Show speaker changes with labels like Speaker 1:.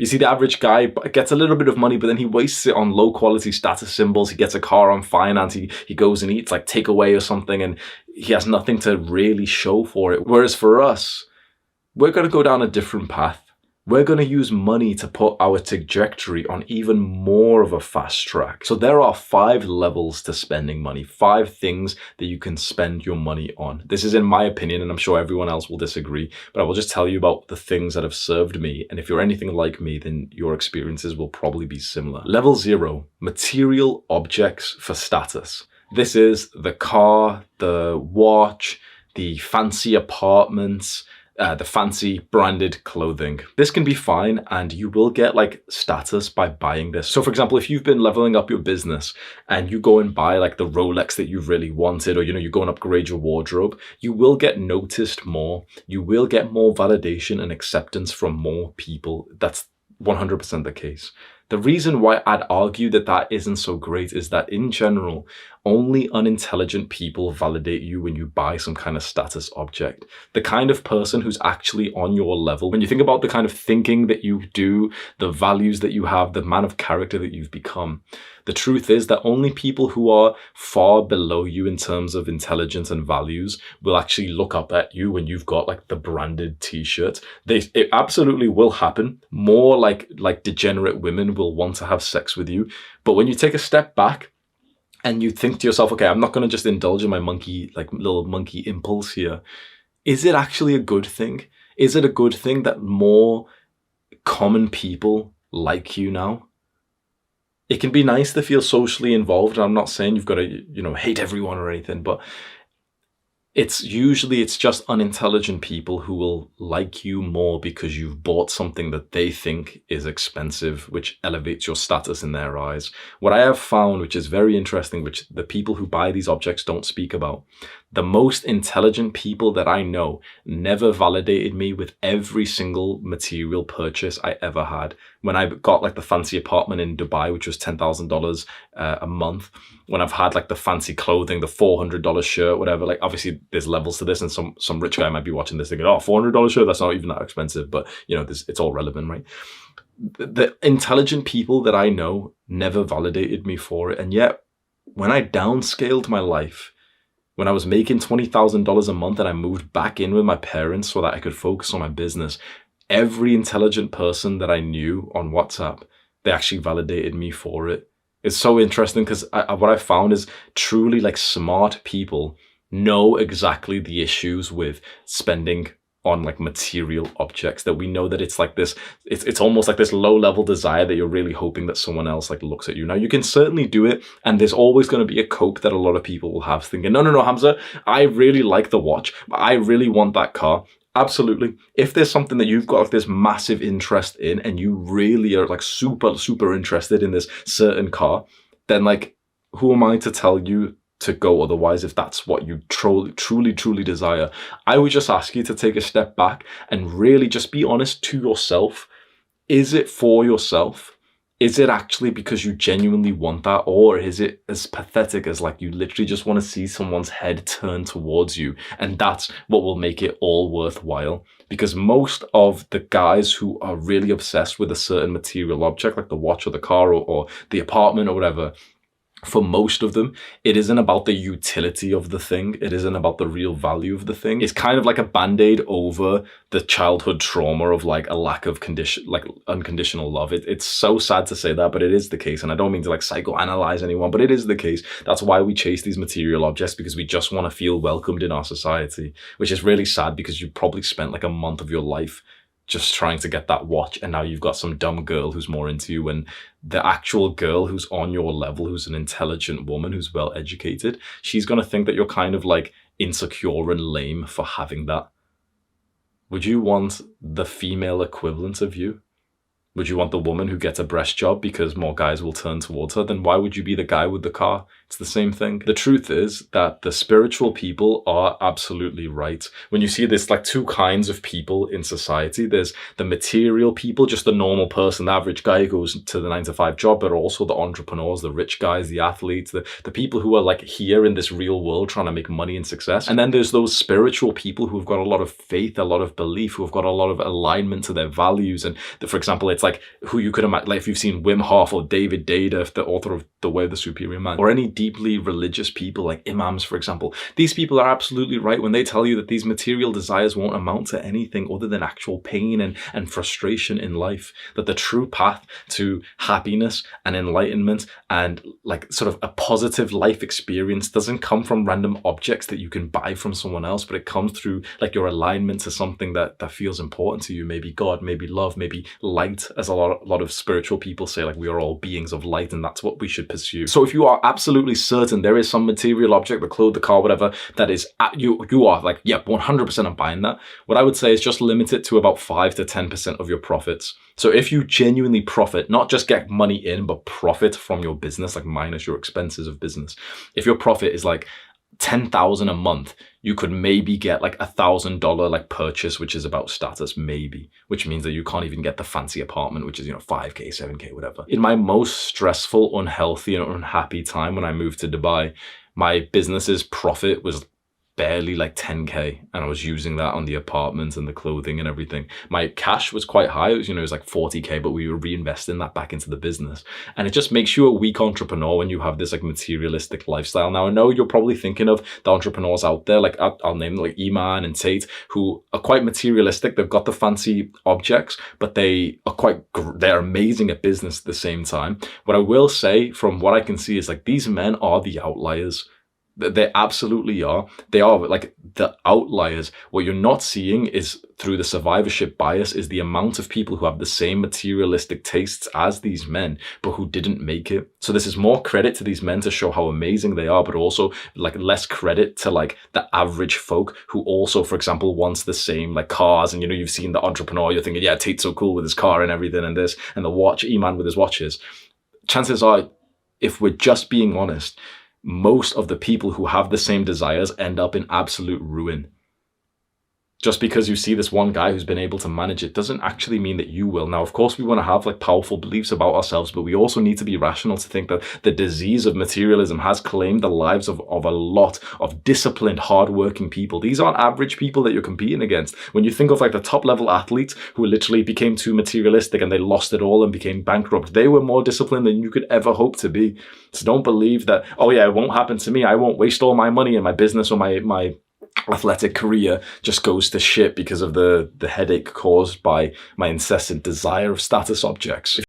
Speaker 1: You see, the average guy gets a little bit of money, but then he wastes it on low quality status symbols. He gets a car on finance. He goes and eats like takeaway or something, and he has nothing to really show for it. Whereas for us, we're going to go down a different path. We're going to use money to put our trajectory on even more of a fast track. So there are 5 levels to spending money, 5 things that you can spend your money on. This is in my opinion, and I'm sure everyone else will disagree, but I will just tell you about the things that have served me. And if you're anything like me, then your experiences will probably be similar. Level 0, material objects for status. This is the car, the watch, the fancy apartments, the fancy branded clothing. This can be fine, and you will get like status by buying this. So for example, if you've been leveling up your business and you go and buy like the Rolex that you've really wanted, or you go and upgrade your wardrobe, you will get noticed more. You will get more validation and acceptance from more people. That's 100% the case. The reason why I'd argue that that isn't so great is that in general, only unintelligent people validate you when you buy some kind of status object. The kind of person who's actually on your level, when you think about the kind of thinking that you do, the values that you have, the man of character that you've become, the truth is that only people who are far below you in terms of intelligence and values will actually look up at you when you've got like the branded t-shirt. It absolutely will happen. More like degenerate women will want to have sex with you. But when you take a step back and you think to yourself, okay, I'm not going to just indulge in my little monkey impulse here. Is it actually a good thing? Is it a good thing that more common people like you now? It can be nice to feel socially involved. I'm not saying you've got to, hate everyone or anything, but it's just unintelligent people who will like you more because you've bought something that they think is expensive, which elevates your status in their eyes. What I have found, which is very interesting, which the people who buy these objects don't speak about, the most intelligent people that I know never validated me with every single material purchase I ever had. When I got like the fancy apartment in Dubai, which was $10,000 a month, when I've had like the fancy clothing, the $400 shirt, whatever, like obviously there's levels to this, and some rich guy might be watching this thinking, oh, $400 shirt, that's not even that expensive, but it's all relevant, right? The intelligent people that I know never validated me for it. And yet when I downscaled my life, when I was making $20,000 a month and I moved back in with my parents so that I could focus on my business, every intelligent person that I knew on WhatsApp, they actually validated me for it. It's so interesting because what I found is truly like smart people know exactly the issues with spending on like material objects, that we know that it's like this, it's almost like this low level desire that you're really hoping that someone else like looks at you. Now you can certainly do it, and there's always going to be a cope that a lot of people will have thinking, no, Hamza, I really like the watch, I really want that car. Absolutely. If there's something that you've got like this massive interest in, and you really are like super interested in this certain car, then like, who am I to tell you to go otherwise if that's what you truly desire? I would just ask you to take a step back and really just be honest to yourself. Is it for yourself? Is it actually because you genuinely want that? Or is it as pathetic as like you literally just want to see someone's head turn towards you, and that's what will make it all worthwhile? Because most of the guys who are really obsessed with a certain material object, like the watch or the car or the apartment or whatever, for most of them, it isn't about the utility of the thing. It isn't about the real value of the thing. It's kind of like a band-aid over the childhood trauma of like a lack of unconditional love. It's so sad to say that, but it is the case. And I don't mean to like psychoanalyze anyone, but it is the case. That's why we chase these material objects, because we just want to feel welcomed in our society, which is really sad because you probably spent like a month of your life just trying to get that watch, and now you've got some dumb girl who's more into you, when the actual girl who's on your level, who's an intelligent woman, who's well educated, she's going to think that you're kind of like insecure and lame for having that. Would you want the female equivalent of you? Would you want the woman who gets a breast job because more guys will turn towards her? Then why would you be the guy with the car? It's the same thing. The truth is that the spiritual people are absolutely right. When you see there's like two kinds of people in society, there's the material people, just the normal person, the average guy who goes to the 9-to-5 job, but also the entrepreneurs, the rich guys, the athletes, the people who are like here in this real world trying to make money and success. And then there's those spiritual people who've got a lot of faith, a lot of belief, who've got a lot of alignment to their values. And for example, it's like who you could imagine, like if you've seen Wim Hof or David Data, the author of The Way of the Superior Man, or any deeply religious people like imams, for example, these people are absolutely right when they tell you that these material desires won't amount to anything other than actual pain and frustration in life, that the true path to happiness and enlightenment and like sort of a positive life experience doesn't come from random objects that you can buy from someone else, but it comes through like your alignment to something that feels important to you. Maybe God, maybe love, maybe light, as a lot of spiritual people say, like we are all beings of light and that's what we should pursue. So if you are absolutely certain there is some material object, the clothes, the car, whatever, that is you are like, yeah, 100% I'm buying that. What I would say is just limit it to about 5 to 10% of your profits. So if you genuinely profit, not just get money in, but profit from your business, like minus your expenses of business. If your profit is like 10,000 a month, you could maybe get like $1,000 like purchase, which is about status, maybe, which means that you can't even get the fancy apartment, which is, you know, 5K, 7K, whatever. In my most stressful, unhealthy and unhappy time when I moved to Dubai, my business's profit was barely like 10K, and I was using that on the apartments and the clothing and everything. My cash was quite high. It was, you know, it was like 40K, but we were reinvesting that back into the business. And it just makes you a weak entrepreneur when you have this like materialistic lifestyle. Now, I know you're probably thinking of the entrepreneurs out there, like I'll name them, like Iman and Tate, who are quite materialistic. They've got the fancy objects, but they're amazing at business at the same time. What I will say from what I can see is like these men are the outliers. They absolutely are. They are like the outliers. What you're not seeing is through the survivorship bias is the amount of people who have the same materialistic tastes as these men, but who didn't make it. So this is more credit to these men to show how amazing they are, but also like less credit to like the average folk who also, for example, wants the same like cars. And, you know, you've seen the entrepreneur, you're thinking, yeah, Tate's so cool with his car and everything and this, and the watch, Iman with his watches. Chances are, if we're just being honest, most of the people who have the same desires end up in absolute ruin. Just because you see this one guy who's been able to manage it doesn't actually mean that you will. Now, of course, we want to have like powerful beliefs about ourselves, but we also need to be rational to think that the disease of materialism has claimed the lives of a lot of disciplined, hardworking people. These aren't average people that you're competing against. When you think of like the top level athletes who literally became too materialistic and they lost it all and became bankrupt, they were more disciplined than you could ever hope to be. So don't believe that, oh yeah, it won't happen to me. I won't waste all my money in my business or my athletic career just goes to shit because of the headache caused by my incessant desire of status objects.